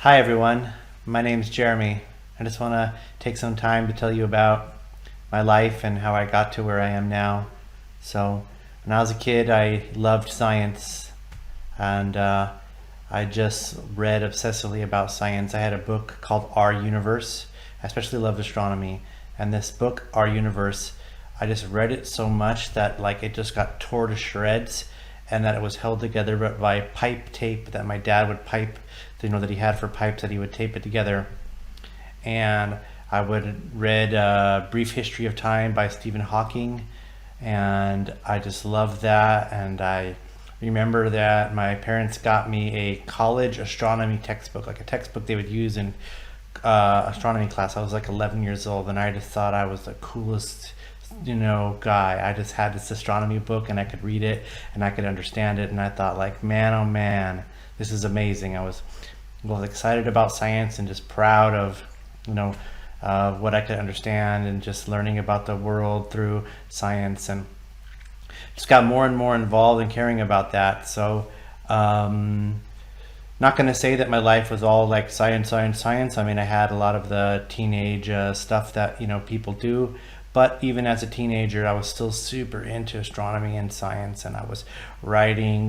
Hi everyone, my name's Jeremy. I just want to take some time to tell you about my life and how I got to where I am now. So, when I was a kid, I loved science and I just read obsessively about science. I had a book called Our Universe. I especially loved astronomy. And this book, Our Universe, I just read it so much that it just got tore to shreds, and that it was held together by pipe tape that my dad would pipe, that he had for pipes, that he would tape it together. And I would read Brief History of Time by Stephen Hawking, and I just loved that. And I remember that my parents got me a college astronomy textbook, like a textbook they would use in astronomy class. I was like 11 years old, and I just thought I was the coolest guy. I just had this astronomy book, and I could read it and I could understand it, and I thought, man, oh man, this is amazing. I was excited about science and just proud of what I could understand, and just learning about the world through science, and just got more and more involved in caring about that. So not going to say that my life was all like science. I mean, I had a lot of the teenage stuff that people do, but even as a teenager, I was still super into astronomy and science, and I was writing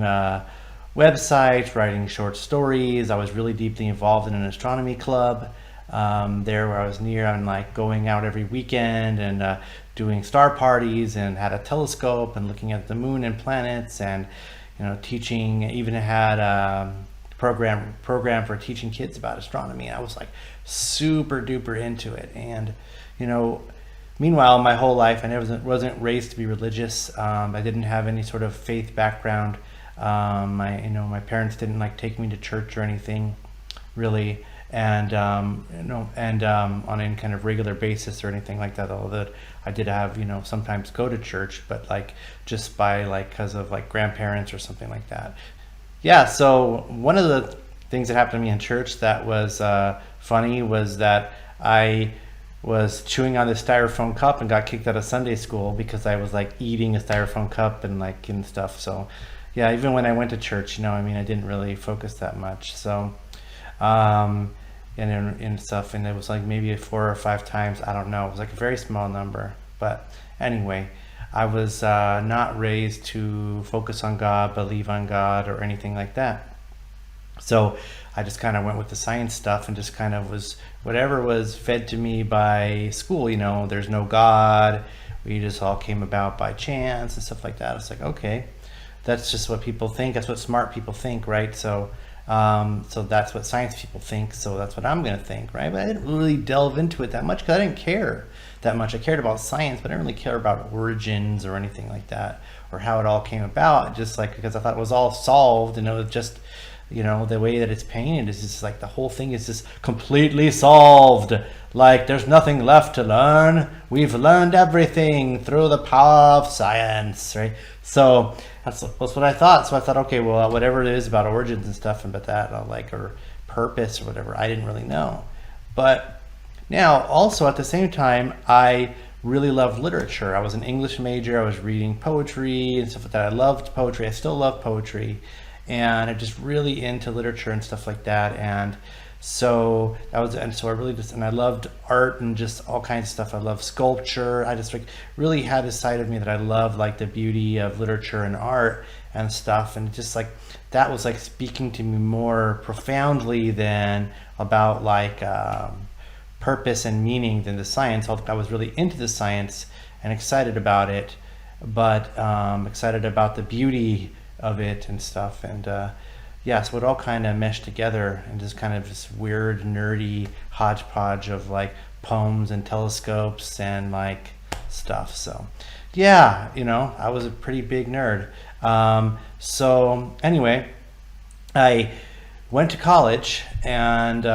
websites, writing short stories. I was really deeply involved in an astronomy club there where I was near. I'm going out every weekend and doing star parties, and had a telescope and looking at the moon and planets, and teaching. Even had program for teaching kids about astronomy. I was super duper into it. And meanwhile, my whole life, I wasn't raised to be religious. I didn't have any sort of faith background. My parents didn't take me to church or anything, really, and on any kind of regular basis or anything like that. Although I did have sometimes go to church, but just by because of grandparents or something like that. Yeah. So one of the things that happened to me in church that was funny was that I was chewing on this styrofoam cup and got kicked out of Sunday school because I was eating a styrofoam cup and stuff. So yeah, even when I went to church, I didn't really focus that much. So and stuff, and it was maybe 4 or 5 times, I don't know, it was a very small number. But anyway, I was not raised to focus on God, believe on God, or anything like that. So I just kind of went with the science stuff, and just kind of was whatever was fed to me by school. There's no God, we just all came about by chance and stuff like that. It's okay, that's just what people think. That's what smart people think, right? So that's what science people think. So that's what I'm going to think, right? But I didn't really delve into it that much because I didn't care that much. I cared about science, but I didn't really care about origins or anything like that, or how it all came about. Just because I thought it was all solved, and it was just, the way that it's painted is just the whole thing is just completely solved. There's nothing left to learn. We've learned everything through the power of science, right? So that's what I thought. So I thought, okay, well, whatever it is about origins and stuff, and about that, or purpose or whatever, I didn't really know. But now, also at the same time, I really loved literature. I was an English major. I was reading poetry and stuff like that. I loved poetry. I still love poetry, and I'm just really into literature and stuff like that. And so I really and I loved art and just all kinds of stuff. I love sculpture. I just really had this side of me that I love, the beauty of literature and art and stuff. And just that was speaking to me more profoundly than about purpose and meaning than the science. Although I was really into the science and excited about it, but excited about the beauty of it and stuff. And so it all kind of meshed together, and just kind of this weird nerdy hodgepodge of poems and telescopes and stuff. So yeah, I was a pretty big nerd. So anyway, I went to college, and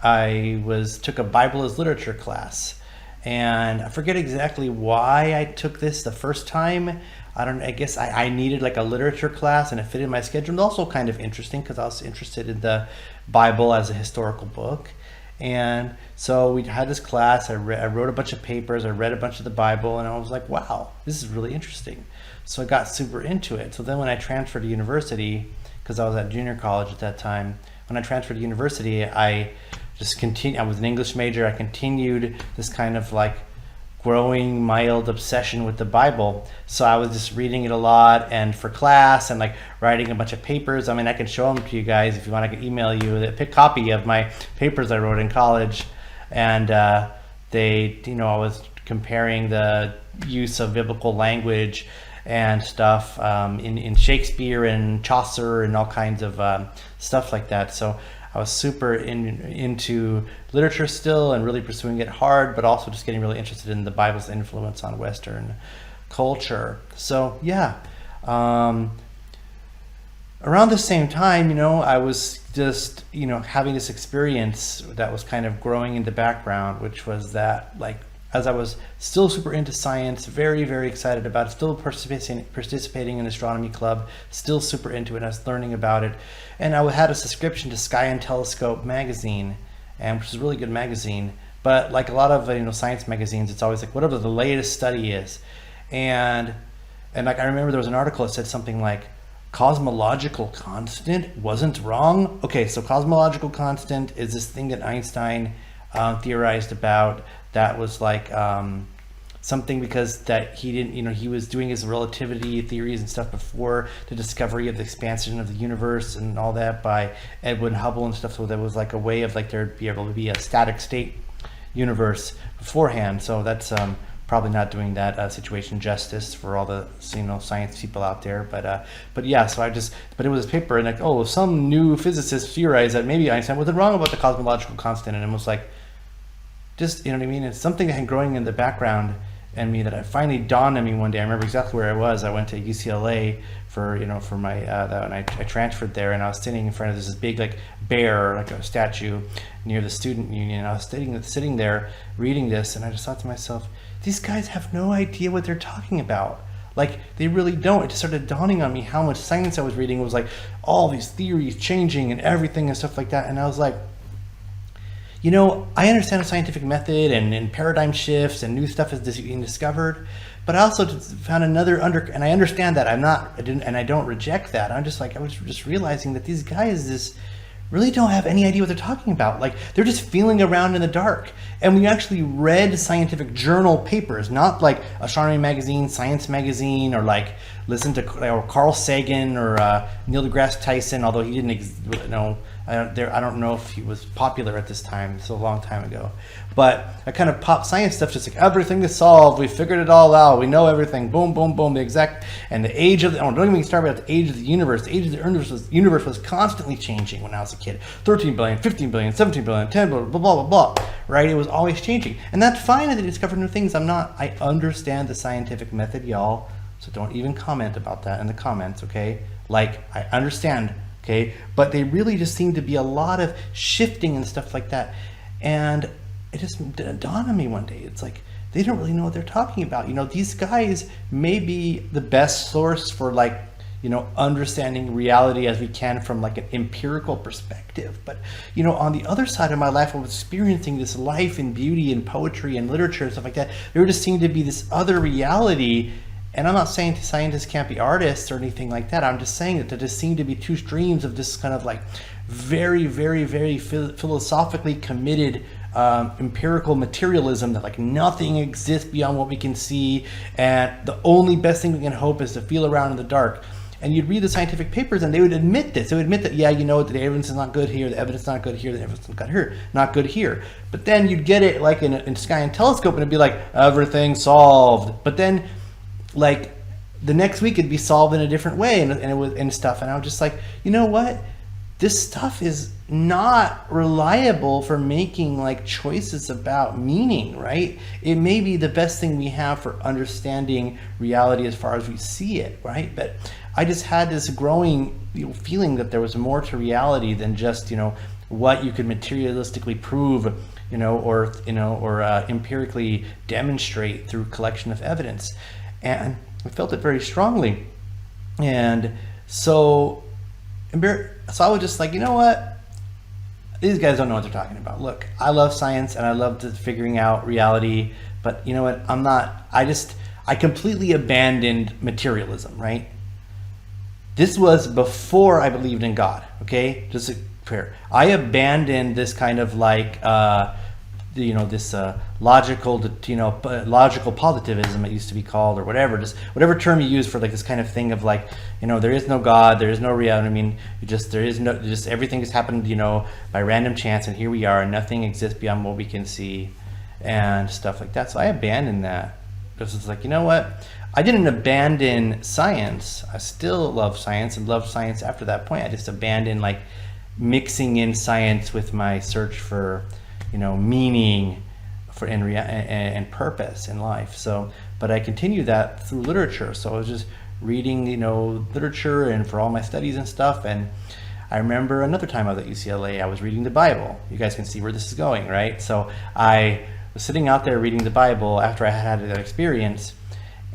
I took a Bible as literature class, and I forget exactly why I took this the first time. I guess I needed a literature class, and it fit in my schedule. And also kind of interesting because I was interested in the Bible as a historical book. And so we had this class. I wrote a bunch of papers. I read a bunch of the Bible, and I was like, wow, this is really interesting. So I got super into it. So then when I transferred to university, because I was at junior college at that time, when I transferred to university, I just continued. I was an English major. I continued this kind of like growing mild obsession with the Bible. So I was just reading it a lot, and for class, and like writing a bunch of papers. I mean, I can show them to you guys if you want. I can email you a copy of my papers I wrote in college, and I was comparing the use of biblical language and stuff in Shakespeare and Chaucer and all kinds of stuff like that. So I was super into literature still, and really pursuing it hard, but also just getting really interested in the Bible's influence on Western culture. So yeah, around the same time, I was just, having this experience that was kind of growing in the background, which was that, like, as I was still super into science, very, very excited about it, still participating in the astronomy club, still super into it, I was learning about it. And I had a subscription to Sky and Telescope magazine, which is a really good magazine. But like a lot of science magazines, it's always like whatever the latest study is. And like I remember there was an article that said something like, cosmological constant wasn't wrong. Okay, so cosmological constant is this thing that Einstein theorized about, that was like something because that he didn't, he was doing his relativity theories and stuff before the discovery of the expansion of the universe and all that by Edwin Hubble and stuff. So there was like a way of like there'd be able to be a static state universe beforehand. So that's probably not doing that situation justice for all the science people out there. But yeah, so but it was this paper, and like, some new physicist theorized that maybe Einstein wasn't wrong about the cosmological constant, and it was like, just, you know what I mean? It's something that had growing in the background in me that it finally dawned on me one day. I remember exactly where I was. I went to UCLA for my and I transferred there, and I was sitting in front of this big like bear, like a statue near the student union. I was sitting there reading this, and I just thought to myself, these guys have no idea what they're talking about. Like, they really don't. It just started dawning on me how much science I was reading was like all these theories changing and everything and stuff like that. And I was like, I understand the scientific method and paradigm shifts and new stuff is being discovered, but I also found and I understand that I don't reject that. I was just realizing that these guys really don't have any idea what they're talking about. Like, they're just feeling around in the dark. And when you actually read scientific journal papers, not like astronomy magazine, science magazine, or like listen to Carl Sagan or Neil deGrasse Tyson, although he didn't I don't know if he was popular at this time. It's a long time ago. But that kind of pop science stuff, just like everything is solved, we figured it all out, we know everything, boom, boom, boom, and the age of don't even start about the age of the universe. The age of the universe was constantly changing when I was a kid. 13 billion, 15 billion, 17 billion, 10 billion, blah, blah, blah, blah, right? It was always changing. And that's fine that they discover new things. I understand the scientific method, y'all, so don't even comment about that in the comments, okay? Like, I understand. Okay, but they really just seem to be a lot of shifting and stuff like that. And it just dawned on me one day. It's like, they don't really know what they're talking about. These guys may be the best source for like, understanding reality as we can from like an empirical perspective. But, on the other side of my life, I was experiencing this life and beauty and poetry and literature and stuff like that. There just seemed to be this other reality. And I'm not saying scientists can't be artists or anything like that. I'm just saying that there just seem to be two streams of this kind of like very, very, very philosophically committed empirical materialism, that like nothing exists beyond what we can see, and the only best thing we can hope is to feel around in the dark. And you'd read the scientific papers, and they would admit this. They would admit that, the evidence is not good here, the evidence is not good here, the evidence is not good here. But then you'd get it like in Sky and Telescope, and it'd be like, everything solved. But then like the next week it'd be solved in a different way and stuff. And I was just like, you know what? This stuff is not reliable for making like choices about meaning, right? It may be the best thing we have for understanding reality as far as we see it, right? But I just had this growing feeling that there was more to reality than just, what you could materialistically prove, or empirically demonstrate through collection of evidence. And I felt it very strongly. And so I was just like, you know what? These guys don't know what they're talking about. Look, I love science and I love figuring out reality, but you know what? I completely abandoned materialism, right? This was before I believed in God, okay? Just to prayer. I abandoned this kind of like, this logical, logical positivism it used to be called, or whatever, just whatever term you use for like this kind of thing of like, there is no God, there is no reality. I mean, just everything has happened, by random chance, and here we are, and nothing exists beyond what we can see, and stuff like that. So I abandoned that. Because it's like, you know what? I didn't abandon science. I still love science and loved science after that point. I just abandoned like mixing in science with my search for, meaning and purpose in life. So, but I continued that through literature. So I was just reading, literature and for all my studies and stuff. And I remember another time I was at UCLA, I was reading the Bible. You guys can see where this is going, right? So I was sitting out there reading the Bible after I had that experience,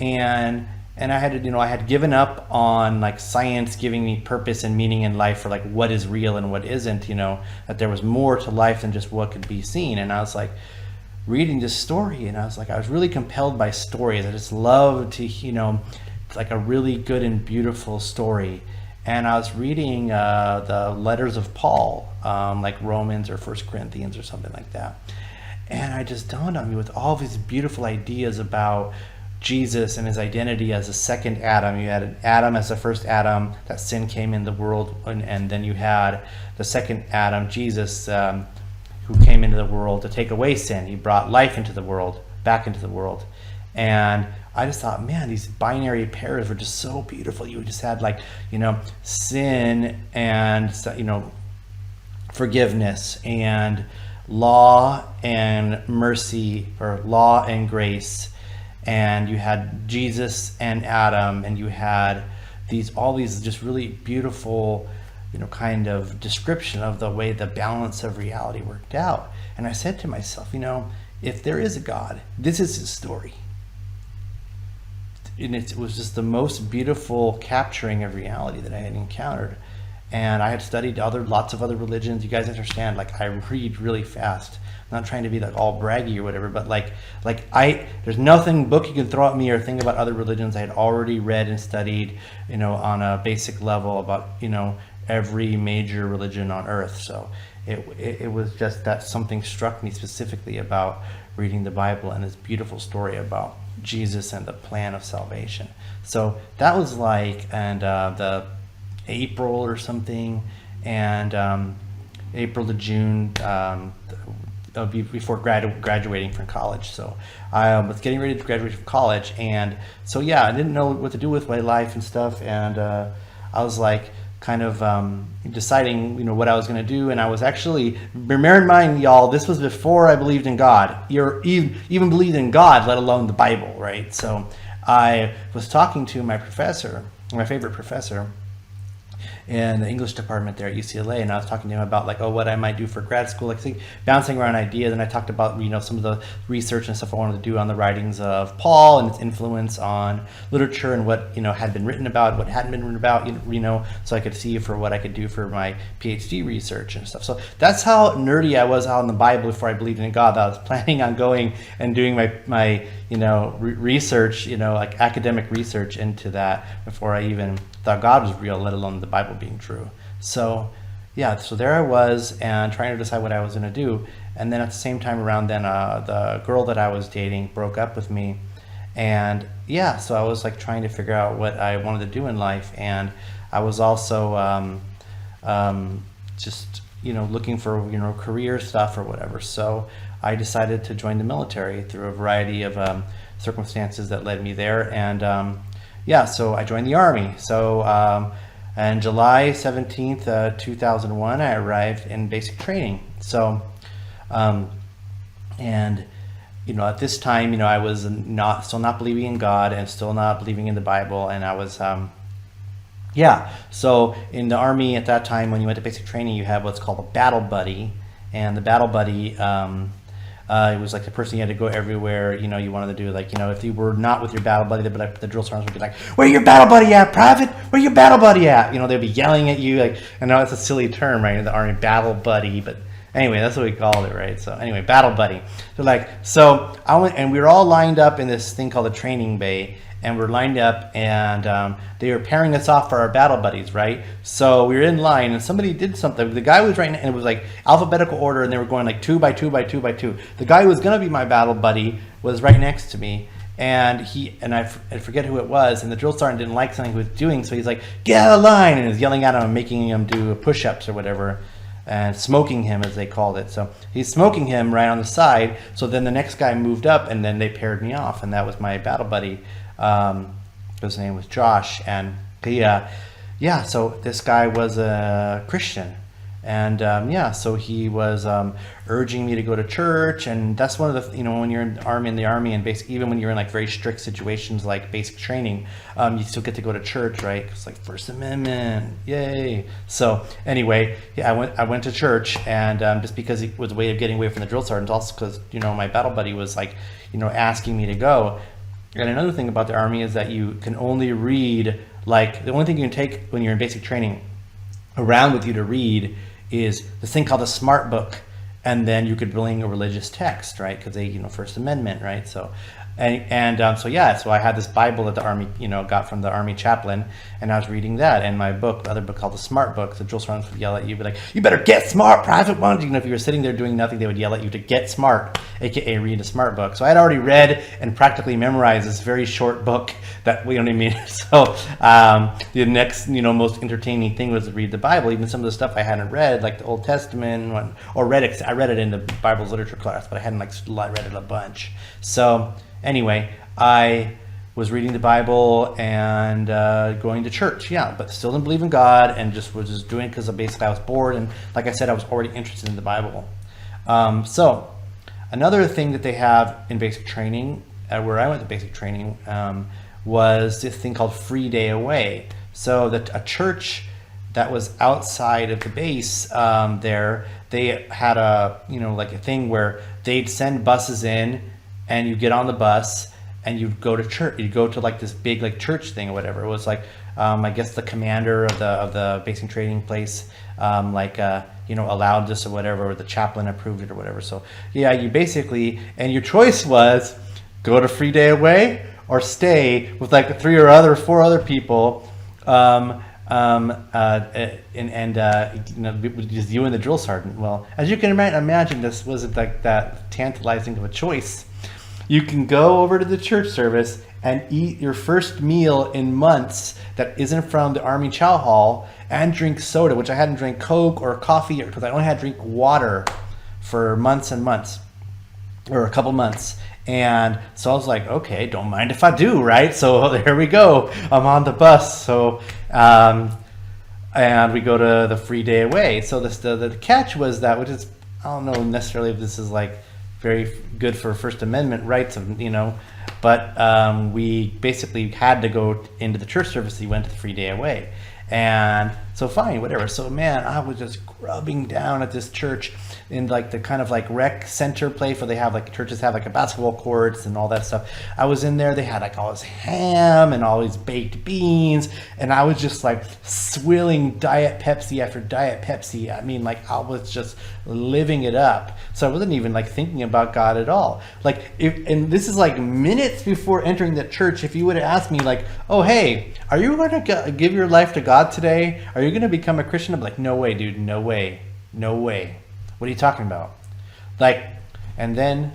and I had I had given up on like science giving me purpose and meaning in life for like what is real and what isn't, that there was more to life than just what could be seen. And I was like reading this story, and I was really compelled by stories. I just love to, like a really good and beautiful story. And I was reading the letters of Paul, like Romans or 1 Corinthians or something like that. And I just dawned on me with all these beautiful ideas about Jesus and his identity as a second Adam. You had Adam as the first Adam, that sin came in the world, and then you had the second Adam, Jesus, who came into the world to take away sin. He brought life into the world, back into the world. And I just thought, man, these binary pairs were just so beautiful. You just had like, sin and, forgiveness, and law and mercy, or law and grace, and you had Jesus and Adam, and you had all these just really beautiful, kind of description of the way the balance of reality worked out. And I said to myself, if there is a God, this is his story. And it was just the most beautiful capturing of reality that I had encountered. And I had studied lots of other religions. You guys understand, like I read really fast. I'm not trying to be like all braggy or whatever, but there's nothing book you can throw at me or think about other religions I had already read and studied, on a basic level about, every major religion on earth. So it was just that something struck me specifically about reading the Bible and this beautiful story about Jesus and the plan of salvation. So that was like, and the April or something, and April to June, before graduating from college. So I was getting ready to graduate from college, and so I didn't know what to do with my life and stuff, and I was like kind of deciding what I was going to do. And I was actually, bear in mind, y'all, this was before I believed in God, even believed in God, let alone the Bible, right? So I was talking to my professor, my favorite professor, in the English department there at UCLA, and I was talking to him about what I might do for grad school, bouncing around ideas. And I talked about some of the research and stuff I wanted to do on the writings of Paul and its influence on literature, and what had been written about, what hadn't been written about, so I could see for what I could do for my PhD research and stuff. So that's how nerdy I was on the Bible before I believed in God. I was planning on going and doing my research, academic research into that before I even thought God was real, let alone the Bible being true. So so there I was, and trying to decide what I was going to do. And then at the same time around then, the girl that I was dating broke up with me. And so I was trying to figure out what I wanted to do in life. And I was also just looking for career stuff or whatever. So I decided to join the military through a variety of circumstances that led me there. And so I joined the Army. So on July 17th, 2001, I arrived in basic training. So, at this time, I was still not believing in God, and still not believing in the Bible. And I was, so in the Army at that time, when you went to basic training, you have what's called a battle buddy. And the battle buddy, it was the person you had to go everywhere, you wanted to do, if you were not with your battle buddy, they'd be the drill sergeants would be like, "Where your battle buddy at, Private? Where your battle buddy at?" They'd be yelling at you, I know it's a silly term, right, the Army, battle buddy, but Anyway, that's what we called it, right? So anyway, battle buddy. So I went, and we were all lined up in this thing called a training bay, and we're lined up, and they were pairing us off for our battle buddies, right? So we were in line, and somebody did something. The guy was right, and it was like alphabetical order, and they were going like 2 by 2 by 2 by 2. The guy who was gonna be my battle buddy was right next to me. And I forget who it was, and the drill sergeant didn't like something he was doing, so he's like, get out of line, and he was yelling at him and making him do push-ups or whatever, and smoking him, as they called it. So he's smoking him right on the side. So then the next guy moved up, and then they paired me off, and that was my battle buddy. His name was Josh, and so this guy was a Christian. And so he was urging me to go to church, and that's one of the, when you're in the army, and basically even when you're in like very strict situations like basic training, you still get to go to church, right? It's like First Amendment, yay! So anyway, I went to church, and just because it was a way of getting away from the drill sergeants, also because my battle buddy was like, asking me to go. And another thing about the army is that you can only read, like the only thing you can take when you're in basic training around with you to read is this thing called a smart book, and then you could bring a religious text, right? Because they, First Amendment, right? So, so I had this Bible that the Army, got from the Army chaplain, and I was reading that, and my book, the other book called the Smart Book. The drill sergeants would yell at you, be like, "You better get smart, Private One." If you were sitting there doing nothing, they would yell at you to get smart, aka read a smart book. So I had already read and practically memorized this very short book that we don't even mean. So the next, most entertaining thing was to read the Bible, even some of the stuff I hadn't read, like the Old Testament, I read it in the Bible's literature class, but I hadn't read it a bunch. So anyway, I was reading the Bible and going to church, but still didn't believe in God, and was just doing it because basically I was bored, and like I said, I was already interested in the Bible. So another thing that they have in basic training, where I went to basic training, was this thing called Free Day Away. So that a church that was outside of the base there, they had a a thing where they'd send buses in, and you get on the bus and you'd go to church. You'd go to like this big like church thing or whatever. It was like I guess the commander of the basic training place allowed this or whatever, or the chaplain approved it or whatever. So you basically, and your choice was go to Free Day Away or stay with like 4 other people, just you and the drill sergeant. Well, as you can imagine, this wasn't like that tantalizing of a choice. You can go over to the church service and eat your first meal in months that isn't from the Army Chow Hall, and drink soda, which I hadn't drank Coke or coffee, because I only had to drink water for months and months, or a couple months. And so I was like, okay, don't mind if I do, right? So there we go. I'm on the bus. So, and we go to the Free Day Away. So the catch was that, which is, I don't know necessarily if this is like very good for First Amendment rights of, but we basically had to go into the church service. We went to the Free Day Away. And so fine, whatever. So man, I was just grubbing down at this church in like the kind of like rec center place where they have like churches have like a basketball courts and all that stuff. I was in there, they had like all this ham and all these baked beans, and I was just like swilling Diet Pepsi after Diet Pepsi. I mean, like I was just living it up. So I wasn't even like thinking about God at all. And this is like minutes before entering the church. If you would have asked me like, oh hey, are you going to give your life to God today? Are you going to become a Christian? I'm like, no way, dude, no way. What are you talking about? And then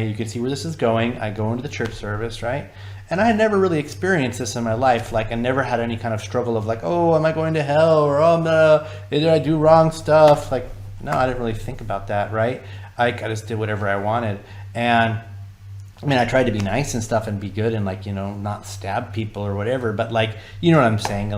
you can see where this is going. I go into the church service, right? And I had never really experienced this in my life. I never had any kind of struggle of oh, am I going to hell? Or did I do wrong stuff? No, I didn't really think about that, right? I just did whatever I wanted. And I mean, I tried to be nice and stuff and be good and not stab people or whatever. But you know what I'm saying?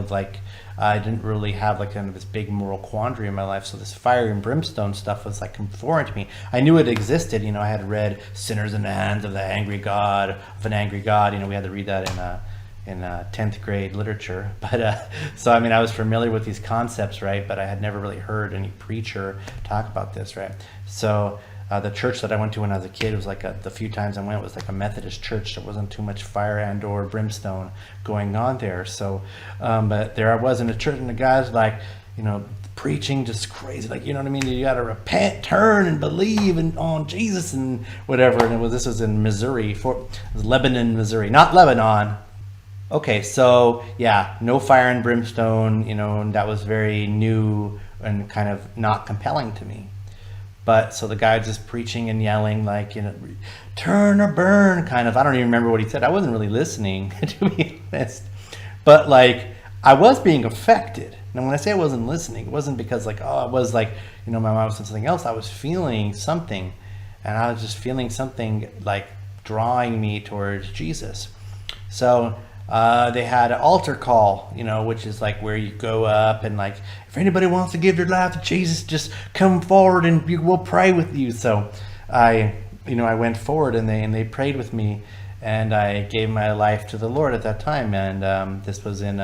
I didn't really have kind of this big moral quandary in my life. So this fire and brimstone stuff was foreign to me. I knew it existed. I had read Sinners in the Hands of an Angry God. We had to read that in 10th grade literature. But so I mean, I was familiar with these concepts, right? But I had never really heard any preacher talk about this, right? So the church that I went to when I was a kid was the few times I went was a Methodist church. There wasn't too much fire and or brimstone going on there. So, but there I was in the church, and the guys preaching just crazy, like, you know what I mean? You got to repent, turn, and believe on Jesus and whatever. And this was in Missouri, it was Lebanon, Missouri, not Lebanon. Okay, so yeah, no fire and brimstone, and that was very new and kind of not compelling to me. But so the guy just preaching and yelling, like, turn or burn, kind of. I don't even remember what he said. I wasn't really listening, to be honest. But like, I was being affected. And when I say I wasn't listening, it wasn't because like, I was like, my mom said something else. I was feeling something, and I was just feeling something like drawing me towards Jesus. So they had an altar call, which is like where you go up and like, if anybody wants to give their life to Jesus, just come forward and we'll pray with you. So I went forward and they prayed with me, and I gave my life to the Lord at that time. And this was in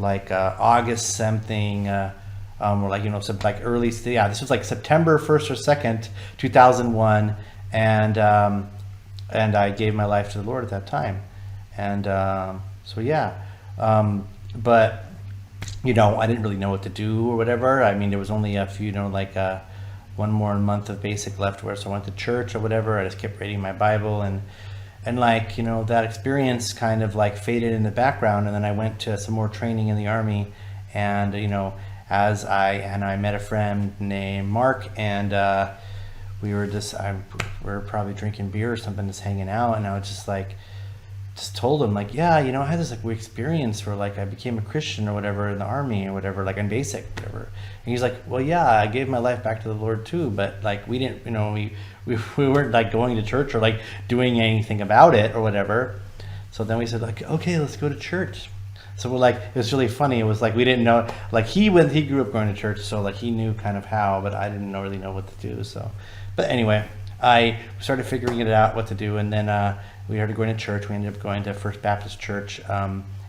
August something, or like, some like early, this was like September 1st or 2nd, 2001. And I gave my life to the Lord at that time. And so yeah, but I didn't really know what to do or whatever. I mean, there was only a few, one more month of basic left, so I went to church or whatever. I just kept reading my Bible, and like, that experience kind of like faded in the background. And then I went to some more training in the Army, and as I met a friend named Mark, and we were probably drinking beer or something, just hanging out, and I was just told him, like, yeah, I had this like weird experience where like I became a Christian or whatever in the Army or whatever, like in basic, whatever. And he's like, well, yeah, I gave my life back to the Lord too, but like we didn't, we weren't like going to church or like doing anything about it or whatever. So then we said, like, okay, let's go to church. So we're like, it was really funny. It was like we didn't know, like he grew up going to church, so like he knew kind of how, but I didn't really know what to do. So, but anyway, I started figuring it out what to do, and then we started going to church. We ended up going to First Baptist Church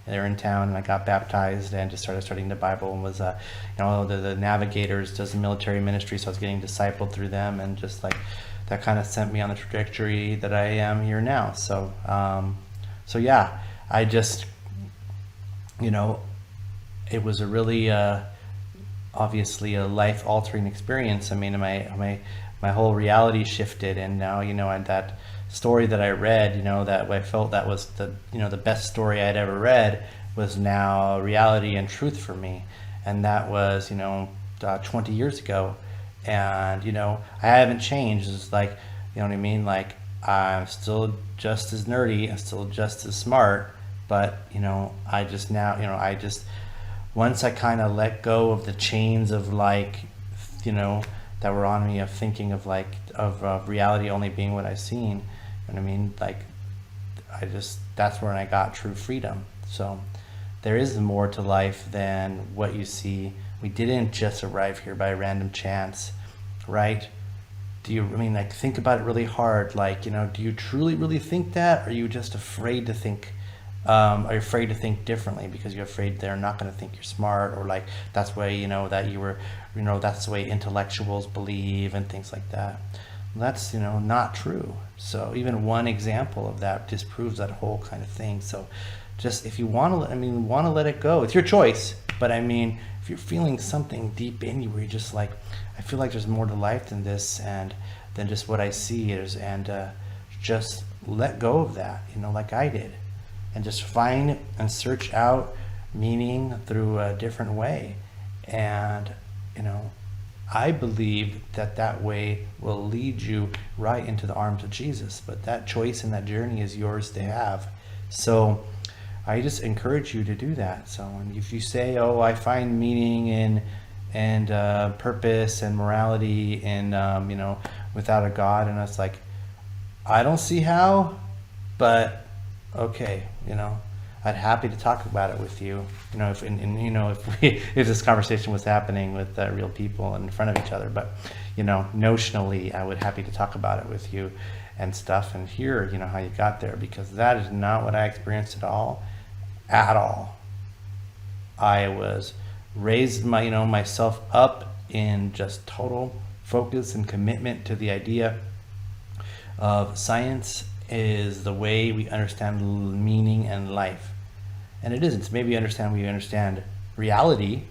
there in town, and I got baptized and just started studying the Bible, and was the Navigators does the military ministry, so I was getting discipled through them, and just like that kind of sent me on the trajectory that I am here now. So so yeah, I just it was a really obviously a life-altering experience. I mean, my whole reality shifted, and now and that story that I read, that I felt that was the the best story I'd ever read, was now reality and truth for me. And that was 20 years ago, and I haven't changed. It's like, what I mean, like I'm still just as nerdy, I'm still just as smart, but I just now once I kind of let go of the chains of like that were on me, of thinking of like of reality only being what I've seen. And I mean, like, that's where I got true freedom. So there is more to life than what you see. We didn't just arrive here by random chance, right? Think about it really hard. Like, do you truly, really think that? Or are you just afraid to think, are you afraid to think differently because you're afraid they're not going to think you're smart, or like that's the way, that you were, that's the way intellectuals believe and things like that. That's not true. So even one example of that disproves that whole kind of thing. So just if you want to let it go, it's your choice. But I mean, if you're feeling something deep in you where you're just like, I feel like there's more to life than this, and than just what I see is, and just let go of that, like I did, and just find and search out meaning through a different way. And I believe that way will lead you right into the arms of Jesus. But that choice and that journey is yours to have. So I just encourage you to do that. So if you say, oh, I find meaning and purpose and morality and without a God, and it's like, I don't see how, but okay, I'd happy to talk about it with you, if this conversation was happening with real people in front of each other. But notionally, I would happy to talk about it with you and stuff, and hear how you got there, because that is not what I experienced at all. I was raised myself up in just total focus and commitment to the idea of science is the way we understand meaning and life. And it isn't. Maybe we understand reality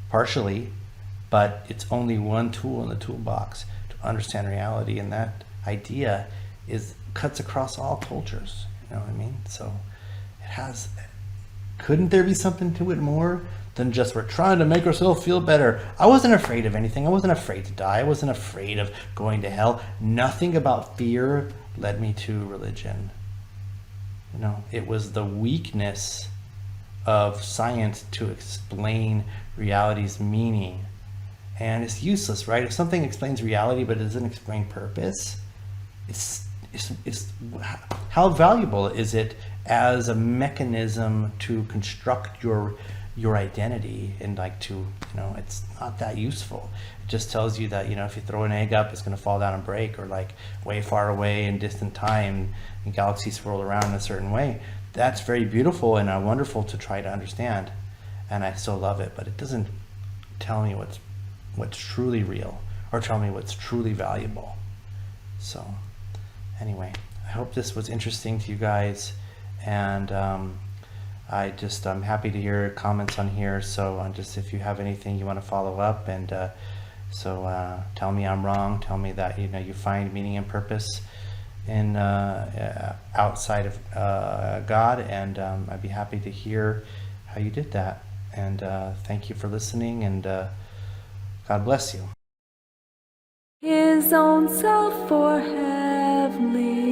partially, but it's only one tool in the toolbox to understand reality, and that idea is cuts across all cultures. You know what I mean? So it has. Couldn't there be something to it more than just we're trying to make ourselves feel better? I wasn't afraid of anything. I wasn't afraid to die. I wasn't afraid of going to hell. Nothing about fear led me to religion. You know, it was the weakness of science to explain reality's meaning. And it's useless, right? If something explains reality but it doesn't explain purpose, it's how valuable is it as a mechanism to construct your identity, and like to, you know, it's not that useful. It just tells you that, you know, if you throw an egg up, it's going to fall down and break, or like way far away in distant time and galaxies swirl around in a certain way. That's very beautiful and wonderful to try to understand, and I still love it, but it doesn't tell me what's truly real or tell me what's truly valuable. So anyway, I hope this was interesting to you guys, and I'm happy to hear comments on here. So just if you have anything you want to follow up, and tell me I'm wrong. Tell me that, you know, you find meaning and purpose in outside of God, and I'd be happy to hear how you did that. And thank you for listening, and God bless you. His own self for heavenly